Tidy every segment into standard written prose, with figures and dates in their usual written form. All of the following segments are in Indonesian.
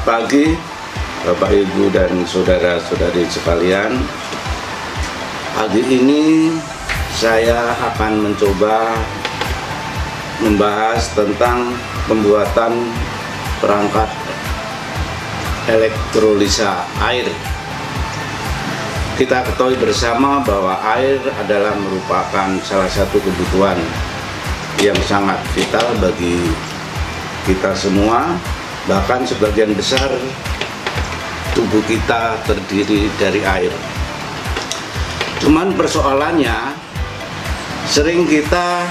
Selamat pagi Bapak Ibu dan saudara-saudari sekalian. Pagi ini saya akan mencoba membahas tentang pembuatan perangkat elektrolisa air. Kita ketahui bersama bahwa air adalah merupakan salah satu kebutuhan yang sangat vital bagi kita semua. Bahkan sebagian besar tubuh kita terdiri dari air. Cuman persoalannya, sering kita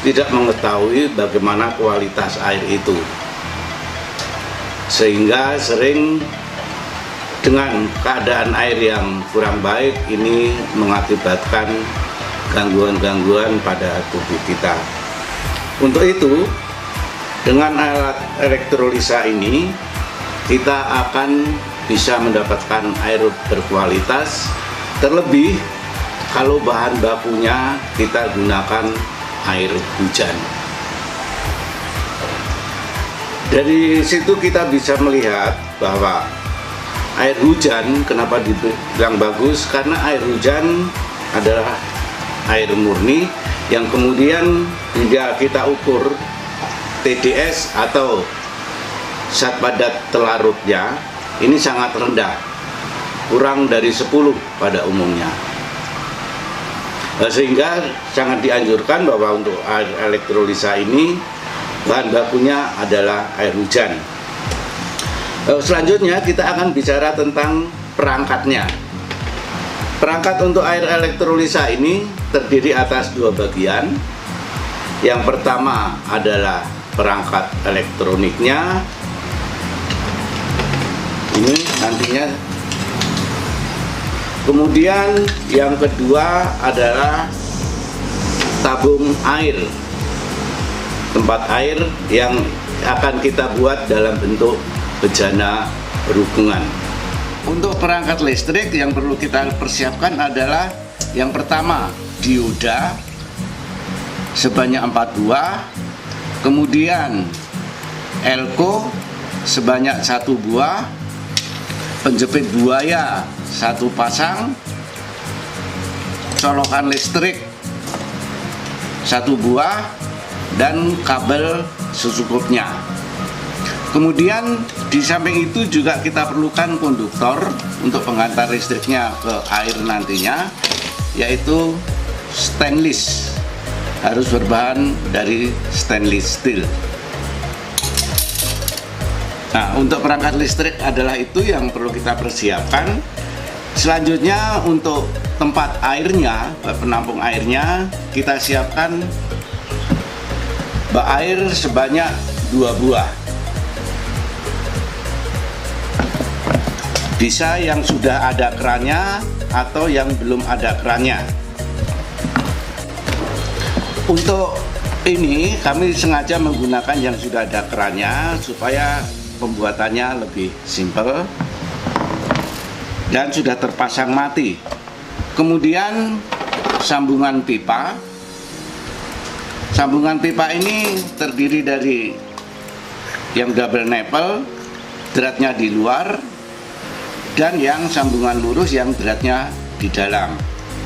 tidak mengetahui bagaimana kualitas air itu, sehingga sering dengan keadaan air yang kurang baik ini mengakibatkan gangguan-gangguan pada tubuh kita. Untuk itu, dengan alat elektrolisa ini kita akan bisa mendapatkan air berkualitas, terlebih kalau bahan bakunya kita gunakan air hujan. Dari situ kita bisa melihat bahwa air hujan kenapa dibilang bagus, karena air hujan adalah air murni yang kemudian hingga kita ukur TDS atau zat padat telarutnya ini sangat rendah, kurang dari 10 pada umumnya, sehingga sangat dianjurkan bahwa untuk air elektrolisa ini bahan bakunya adalah air hujan. Selanjutnya kita akan bicara tentang perangkatnya. Perangkat untuk air elektrolisa ini terdiri atas dua bagian. Yang pertama adalah perangkat elektroniknya, ini nantinya. Kemudian yang kedua adalah tabung air, tempat air yang akan kita buat dalam bentuk bejana berhubungan. Untuk perangkat listrik yang perlu kita persiapkan adalah yang pertama dioda sebanyak 4 buah, kemudian elko sebanyak 1 buah, penjepit buaya 1 pasang, colokan listrik 1 buah, dan kabel secukupnya. Kemudian di samping itu juga kita perlukan konduktor untuk pengantar listriknya ke air nantinya, yaitu stainless, harus berbahan dari stainless steel. Nah, untuk perangkat listrik adalah itu yang perlu kita persiapkan. Selanjutnya untuk tempat airnya, penampung airnya, kita siapkan bak air sebanyak 2 buah. Bisa yang sudah ada kerannya atau yang belum ada kerannya. Untuk ini kami sengaja menggunakan yang sudah ada kerannya supaya pembuatannya lebih simpel dan sudah terpasang mati. Kemudian sambungan pipa. Sambungan pipa ini terdiri dari yang double nipple, dratnya di luar, dan yang sambungan lurus yang dratnya di dalam.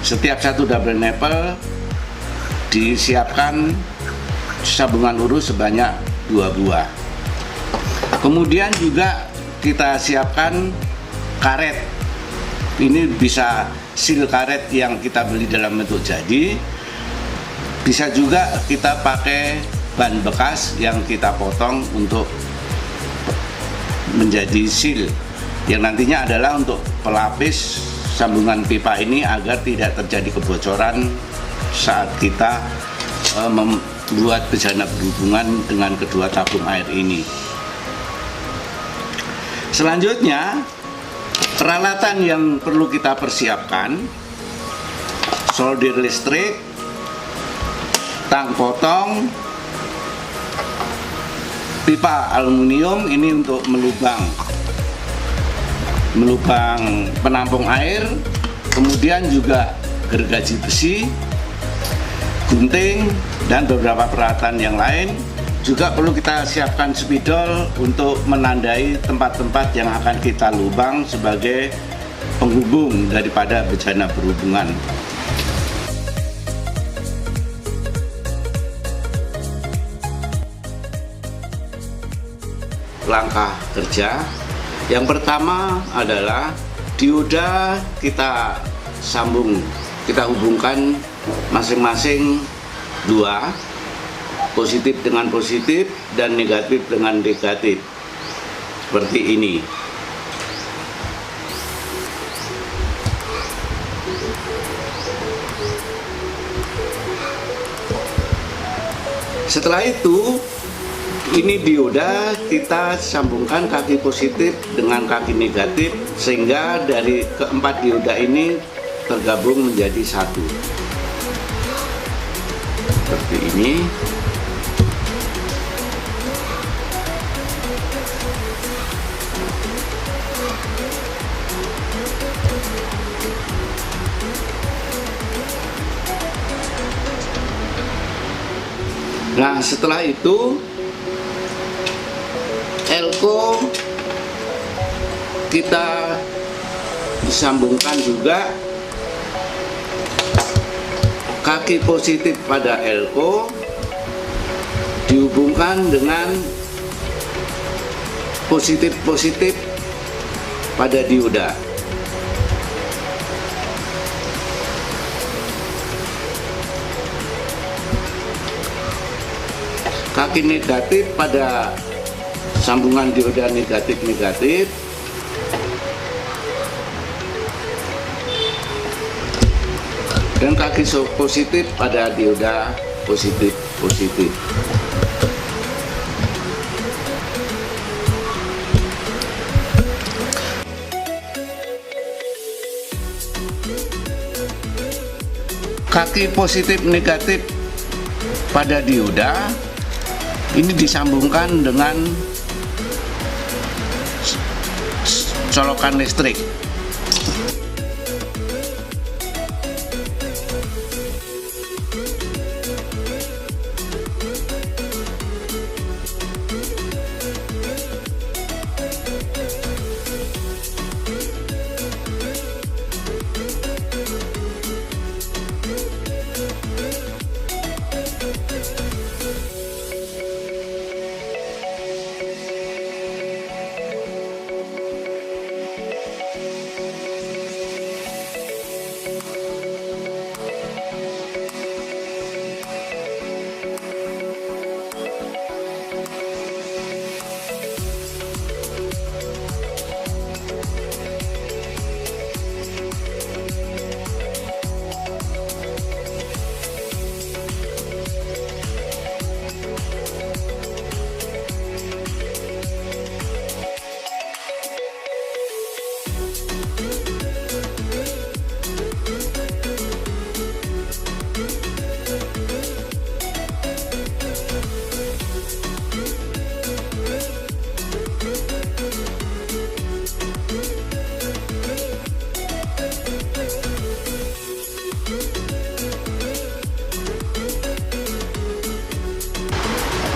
Setiap satu double nipple disiapkan sambungan lurus sebanyak 2 buah. Kemudian juga kita siapkan karet. Ini bisa seal karet yang kita beli dalam bentuk jadi. Bisa juga kita pakai ban bekas yang kita potong untuk menjadi seal, yang nantinya adalah untuk pelapis sambungan pipa ini agar tidak terjadi kebocoran saat kita membuat bejana berhubungan dengan kedua tabung air ini. Selanjutnya, peralatan yang perlu kita persiapkan: solder listrik, tang potong, pipa aluminium ini untuk melubang penampung air, kemudian juga gergaji besi, gunting, dan beberapa peralatan yang lain. Juga perlu kita siapkan spidol untuk menandai tempat-tempat yang akan kita lubang sebagai penghubung daripada bejana berhubungan. Langkah kerja yang pertama adalah dioda kita hubungkan masing-masing dua, positif dengan positif dan negatif dengan negatif, seperti ini. Setelah itu, ini dioda kita sambungkan kaki positif dengan kaki negatif, sehingga dari keempat dioda ini tergabung menjadi satu, seperti ini. Nah, setelah itu elko kita disambungkan juga kaki positif pada elko dihubungkan dengan positif-positif pada dioda. Kaki negatif pada sambungan dioda negatif-negatif, dan kaki positif pada dioda positif-positif. Kaki positif negatif pada dioda ini disambungkan dengan colokan listrik.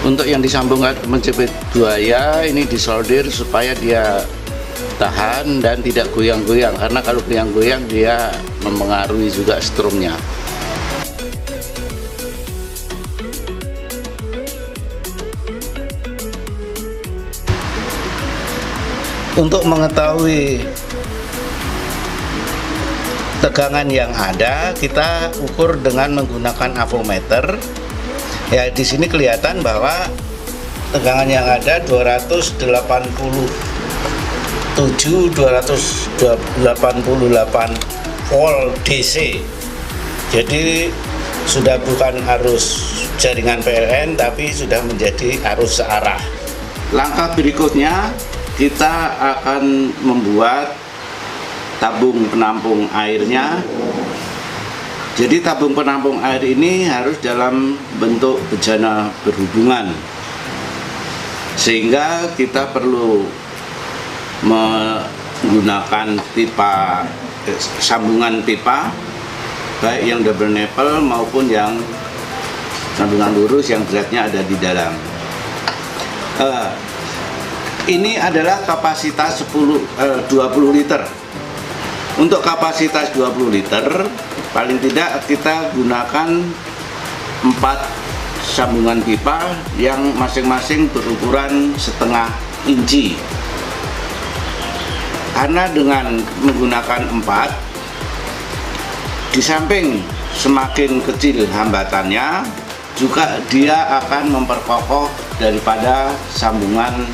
Untuk yang disambungkan menjepit buaya ini disolder supaya dia tahan dan tidak goyang-goyang, karena kalau goyang-goyang dia mempengaruhi juga strumnya. Untuk mengetahui tegangan yang ada, kita ukur dengan menggunakan avometer. Ya, di sini kelihatan bahwa tegangan yang ada 288 volt DC. Jadi sudah bukan arus jaringan PLN, tapi sudah menjadi arus searah. Langkah berikutnya kita akan membuat tabung penampung airnya. Jadi tabung penampung air ini harus dalam bentuk bejana berhubungan, sehingga kita perlu menggunakan sambungan pipa, baik yang double nipple maupun yang sambungan lurus yang dratnya ada di dalam. Eh, ini adalah kapasitas 20 liter. Untuk kapasitas 20 liter, paling tidak kita gunakan 4 sambungan pipa yang masing-masing berukuran setengah inci. Karena dengan menggunakan 4, di samping semakin kecil hambatannya, juga dia akan memperkokoh daripada sambungan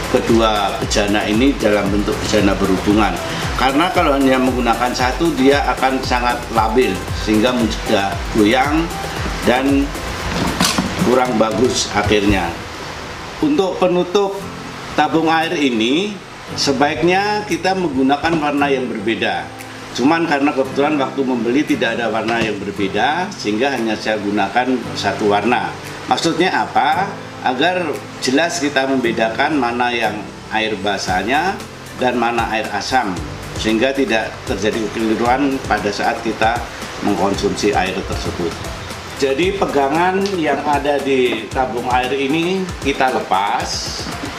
kedua bejana ini dalam bentuk bejana berhubungan. Karena kalau hanya menggunakan satu, dia akan sangat labil sehingga mudah goyang dan kurang bagus akhirnya. Untuk penutup tabung air ini sebaiknya kita menggunakan warna yang berbeda. Cuman karena kebetulan waktu membeli tidak ada warna yang berbeda, sehingga hanya saya gunakan satu warna. Maksudnya apa? Agar jelas kita membedakan mana yang air basahnya dan mana air asam, sehingga tidak terjadi kekeliruan pada saat kita mengkonsumsi air tersebut. Jadi pegangan yang ada di tabung air ini kita lepas,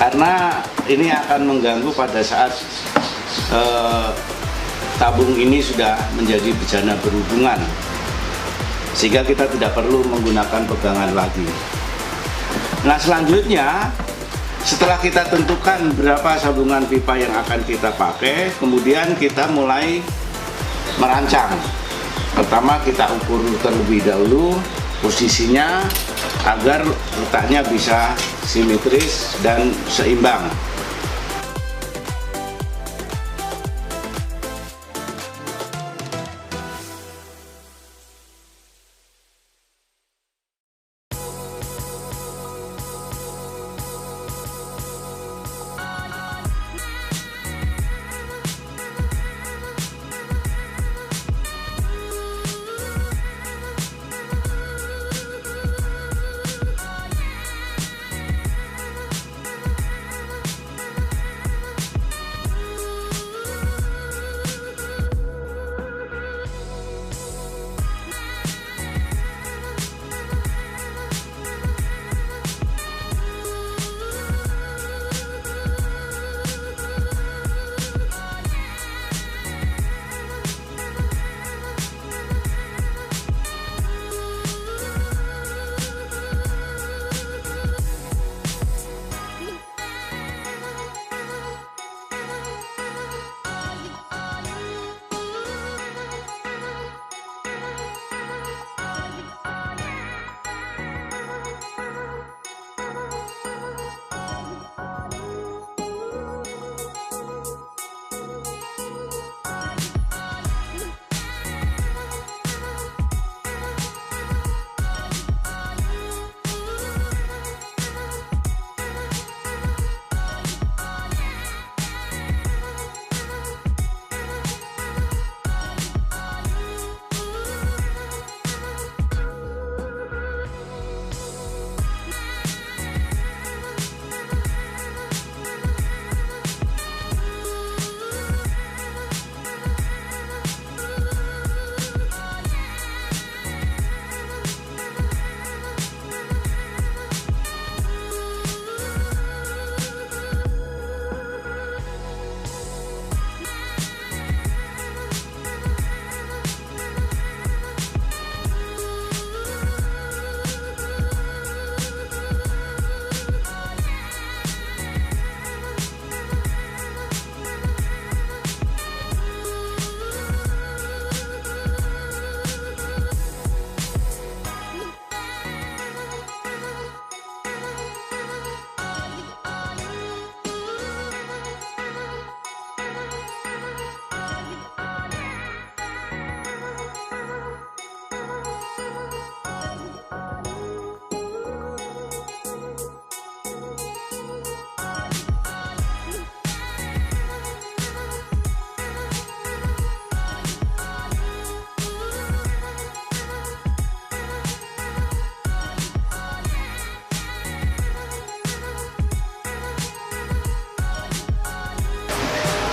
karena ini akan mengganggu pada saat tabung ini sudah menjadi bejana berhubungan, sehingga kita tidak perlu menggunakan pegangan lagi. Nah, selanjutnya setelah kita tentukan berapa sambungan pipa yang akan kita pakai, kemudian kita mulai merancang. Pertama kita ukur terlebih dahulu posisinya agar letaknya bisa simetris dan seimbang.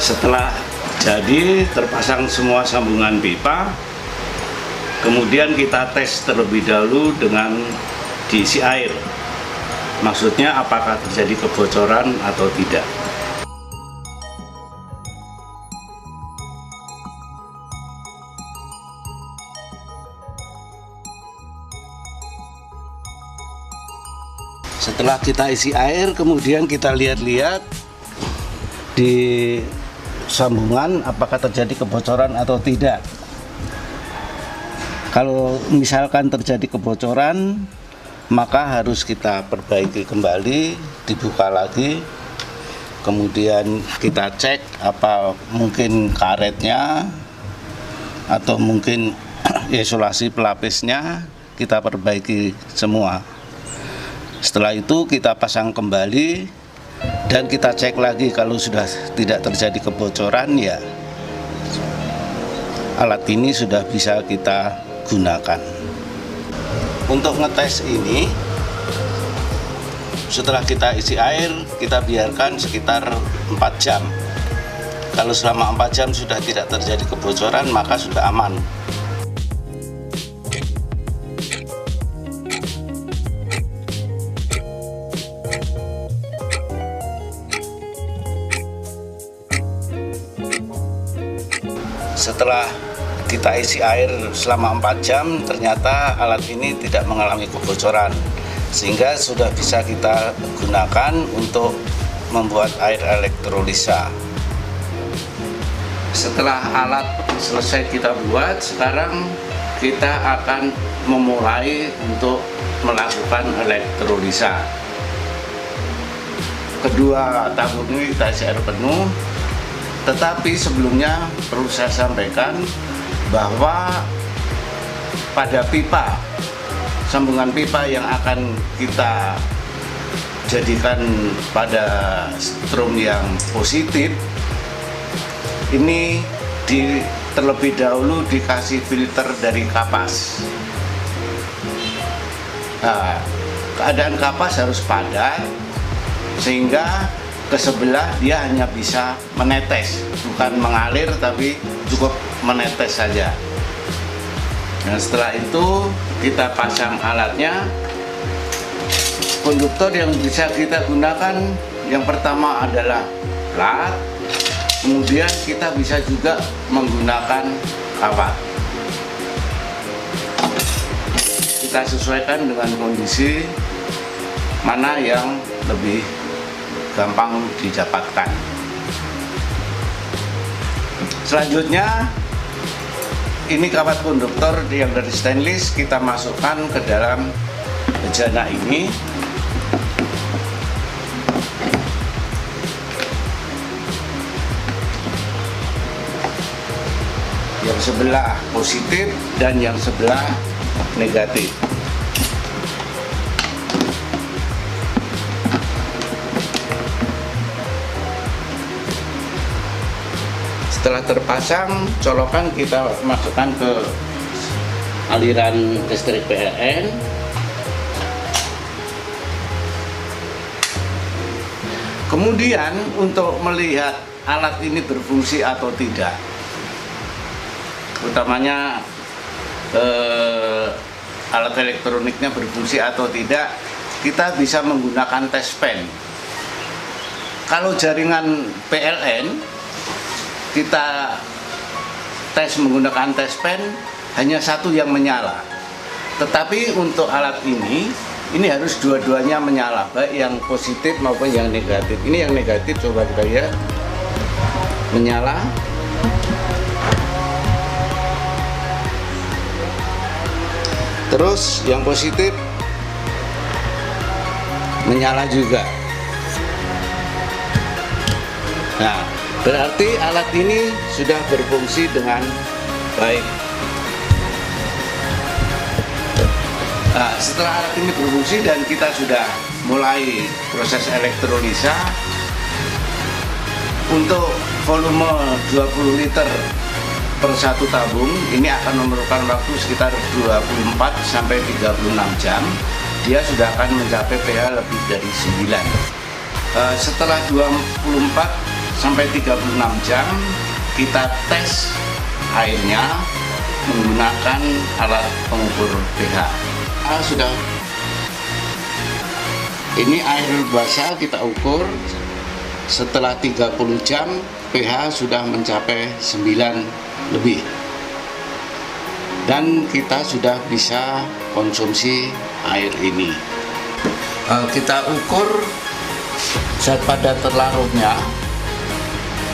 Setelah jadi terpasang semua sambungan pipa, kemudian kita tes terlebih dahulu dengan diisi air. Maksudnya apakah terjadi kebocoran atau tidak. Setelah kita isi air, kemudian kita lihat-lihat di sambungan apakah terjadi kebocoran atau tidak. Kalau misalkan terjadi kebocoran, maka harus kita perbaiki kembali, dibuka lagi, kemudian kita cek apa mungkin karetnya atau mungkin isolasi pelapisnya, kita perbaiki semua. Setelah itu kita pasang kembali dan kita cek lagi. Kalau sudah tidak terjadi kebocoran, ya alat ini sudah bisa kita gunakan. Untuk ngetes ini, setelah kita isi air, kita biarkan sekitar 4 jam. Kalau selama 4 jam sudah tidak terjadi kebocoran, maka sudah aman. Setelah kita isi air selama 4 jam, ternyata alat ini tidak mengalami kebocoran, sehingga sudah bisa kita gunakan untuk membuat air elektrolisa. Setelah alat selesai kita buat, sekarang kita akan memulai untuk melakukan elektrolisa. Kedua tabung ini kita isi air penuh, tetapi sebelumnya perlu saya sampaikan bahwa pada pipa, sambungan pipa yang akan kita jadikan pada strom yang positif, ini terlebih dahulu dikasih filter dari kapas. Nah, keadaan kapas harus padat sehingga ke sebelah dia hanya bisa menetes, bukan mengalir tapi cukup menetes saja. Nah, setelah itu kita pasang alatnya. Konduktor yang bisa kita gunakan yang pertama adalah plat, kemudian kita bisa juga menggunakan kawat. Kita sesuaikan dengan kondisi mana yang lebih gampang didapatkan. Selanjutnya, ini kawat konduktor yang dari stainless kita masukkan ke dalam bejana ini. Yang sebelah positif dan yang sebelah negatif. Setelah terpasang, colokan kita masukkan ke aliran listrik PLN. Kemudian untuk melihat alat ini berfungsi atau tidak, utamanya alat elektroniknya berfungsi atau tidak, kita bisa menggunakan test pen. Kalau jaringan PLN kita tes menggunakan test pen, hanya satu yang menyala. Tetapi untuk alat ini harus dua-duanya menyala, baik yang positif maupun yang negatif. Ini yang negatif, coba kita lihat, menyala. Terus yang positif menyala juga. Nah, berarti alat ini sudah berfungsi dengan baik. Nah, setelah alat ini berfungsi dan kita sudah mulai proses elektrolisa, untuk volume 20 liter per satu tabung ini akan memerlukan waktu sekitar 24 sampai 36 jam. Dia sudah akan mencapai pH lebih dari 9. Setelah 24 sampai 36 jam kita tes airnya menggunakan alat pengukur pH. Ini air basah kita ukur setelah 30 jam pH sudah mencapai 9 lebih. Dan kita sudah bisa konsumsi air ini. Kita ukur zat padat terlarutnya.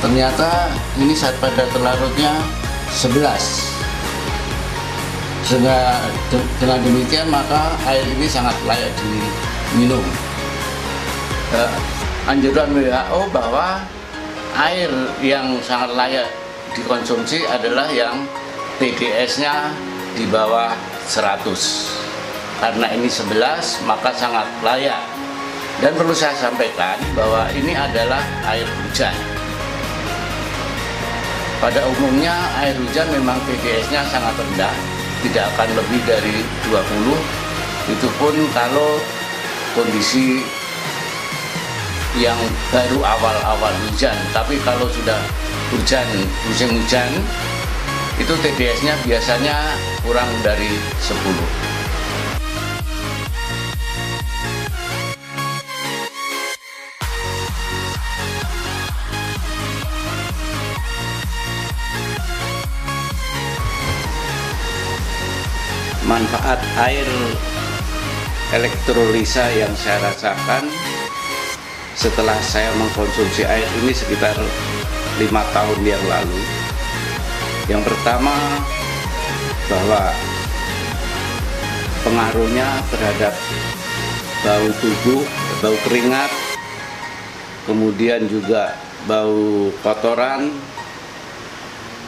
Ternyata ini zat padat terlarutnya 11. Sehingga dengan demikian maka air ini sangat layak diminum. Anjuran WHO bahwa air yang sangat layak dikonsumsi adalah yang TDS-nya di bawah 100. Karena ini 11 maka sangat layak. Dan perlu saya sampaikan bahwa ini adalah air hujan. Pada umumnya air hujan memang TDS-nya sangat rendah, tidak akan lebih dari 20. Itu pun kalau kondisi yang baru awal-awal hujan. Tapi kalau sudah musim hujan, itu TDS-nya biasanya kurang dari 10. Manfaat air elektrolisa yang saya rasakan setelah saya mengkonsumsi air ini sekitar 5 tahun yang lalu. Yang pertama, bahwa pengaruhnya terhadap bau tubuh, bau keringat, kemudian juga bau kotoran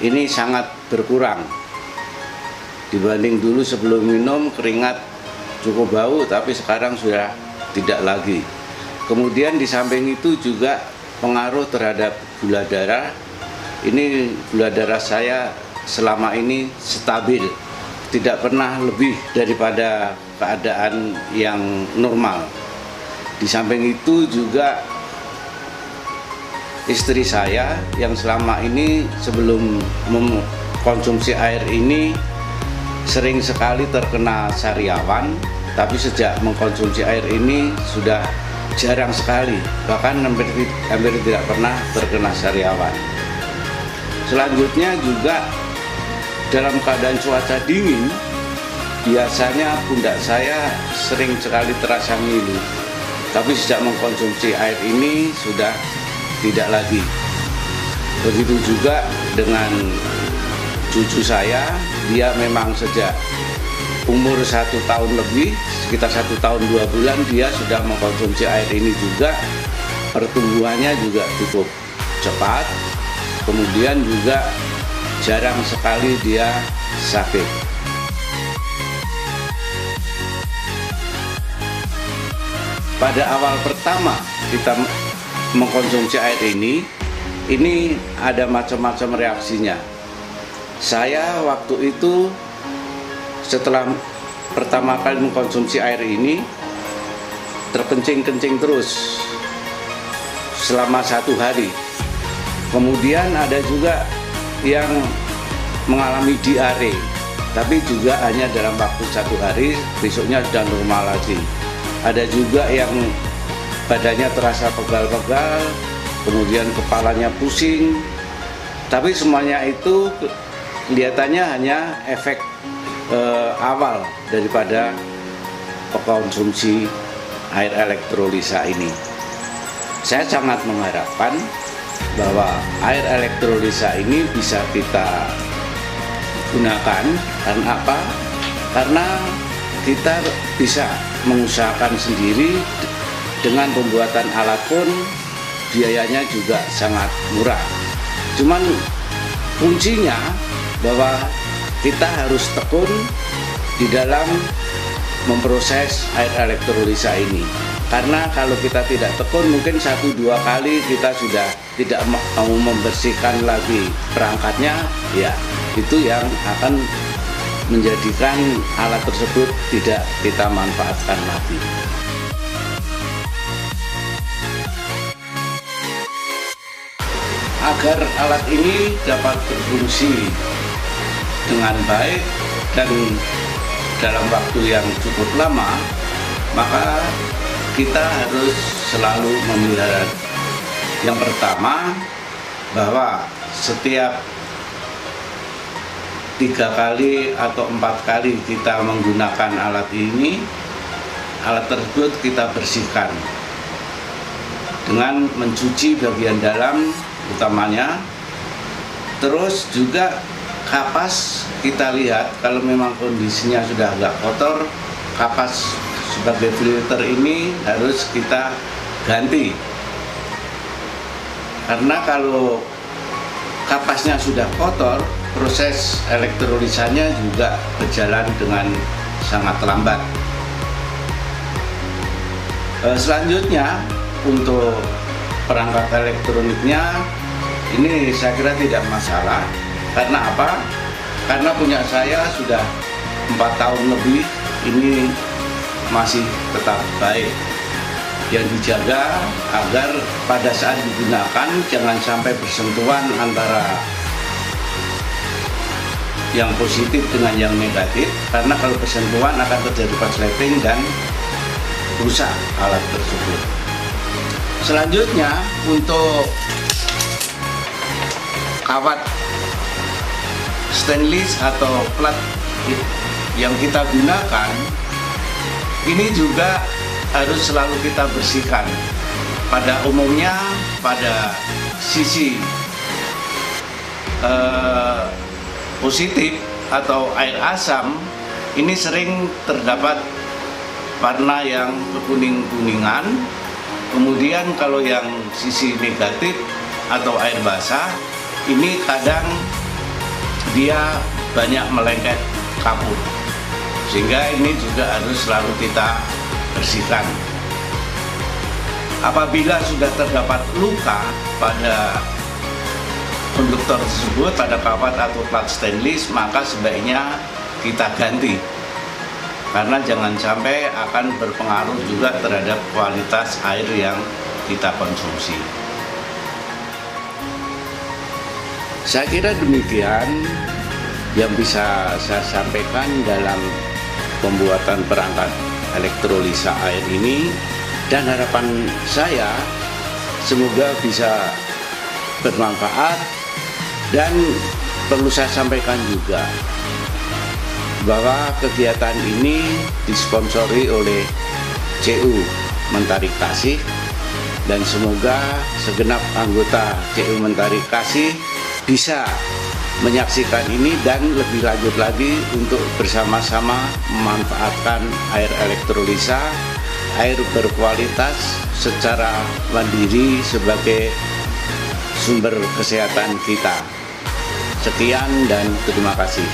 ini sangat berkurang. Dibanding dulu sebelum minum keringat cukup bau, tapi sekarang sudah tidak lagi. Kemudian di samping itu juga pengaruh terhadap gula darah. Ini gula darah saya selama ini stabil, tidak pernah lebih daripada keadaan yang normal. Di samping itu juga istri saya yang selama ini sebelum mengkonsumsi air ini sering sekali terkena sariawan, tapi sejak mengkonsumsi air ini sudah jarang sekali, bahkan hampir tidak pernah terkena sariawan. Selanjutnya juga dalam keadaan cuaca dingin, biasanya pundak saya sering sekali terasa ngilu, tapi sejak mengkonsumsi air ini sudah tidak lagi. Begitu juga dengan cucu saya, dia memang sejak umur 1 tahun lebih, sekitar 1 tahun 2 bulan dia sudah mengkonsumsi air ini juga. Pertumbuhannya juga cukup cepat, kemudian juga jarang sekali dia sakit. Pada awal pertama kita mengkonsumsi air ini ada macam-macam reaksinya. Saya waktu itu setelah pertama kali mengkonsumsi air ini terkencing-kencing terus selama 1 hari. Kemudian ada juga yang mengalami diare, tapi juga hanya dalam waktu 1 hari, besoknya sudah normal lagi. Ada juga yang badannya terasa pegal-pegal, kemudian kepalanya pusing, tapi semuanya itu kelihatannya hanya efek awal daripada konsumsi air elektrolisa ini. Saya sangat mengharapkan bahwa air elektrolisa ini bisa kita gunakan. Karena apa? Karena kita bisa mengusahakan sendiri, dengan pembuatan alat pun biayanya juga sangat murah. Cuman kuncinya bahwa kita harus tekun di dalam memproses air elektrolisa ini. Karena kalau kita tidak tekun, mungkin 1-2 kali kita sudah tidak mau membersihkan lagi perangkatnya, ya itu yang akan menjadikan alat tersebut tidak kita manfaatkan lagi. Agar alat ini dapat berfungsi dengan baik dan dalam waktu yang cukup lama, maka kita harus selalu memelihara. Yang pertama, bahwa setiap 3 kali atau 4 kali kita menggunakan alat ini, alat tersebut kita bersihkan dengan mencuci bagian dalam utamanya. Terus juga kapas kita lihat, kalau memang kondisinya sudah agak kotor, kapas sebagai filter ini harus kita ganti. Karena kalau kapasnya sudah kotor, proses elektrolisanya juga berjalan dengan sangat lambat. Selanjutnya, untuk perangkat elektroniknya ini saya kira tidak masalah. Karena apa? Karena punya saya sudah 4 tahun lebih, ini masih tetap baik. Yang dijaga agar pada saat digunakan jangan sampai bersentuhan antara yang positif dengan yang negatif, karena kalau bersentuhan akan terjadi korsleting dan rusak alat tersebut. Selanjutnya, untuk kawat stainless atau plat yang kita gunakan, ini juga harus selalu kita bersihkan. Pada umumnya pada sisi positif atau air asam ini sering terdapat warna yang kekuning-kuningan. Kemudian kalau yang sisi negatif atau air basah ini kadang dia banyak melengket kapur, sehingga ini juga harus selalu kita bersihkan. Apabila sudah terdapat luka pada konduktor tersebut, pada kawat atau plat stainless, maka sebaiknya kita ganti, karena jangan sampai akan berpengaruh juga terhadap kualitas air yang kita konsumsi. Saya kira demikian yang bisa saya sampaikan dalam pembuatan perangkat elektrolisa air ini, dan harapan saya semoga bisa bermanfaat. Dan perlu saya sampaikan juga bahwa kegiatan ini disponsori oleh CU Mentari Kasih, dan semoga segenap anggota CU Mentari Kasih bisa menyaksikan ini dan lebih lanjut lagi untuk bersama-sama memanfaatkan air elektrolisa, air berkualitas secara mandiri sebagai sumber kesehatan kita. Sekian dan terima kasih.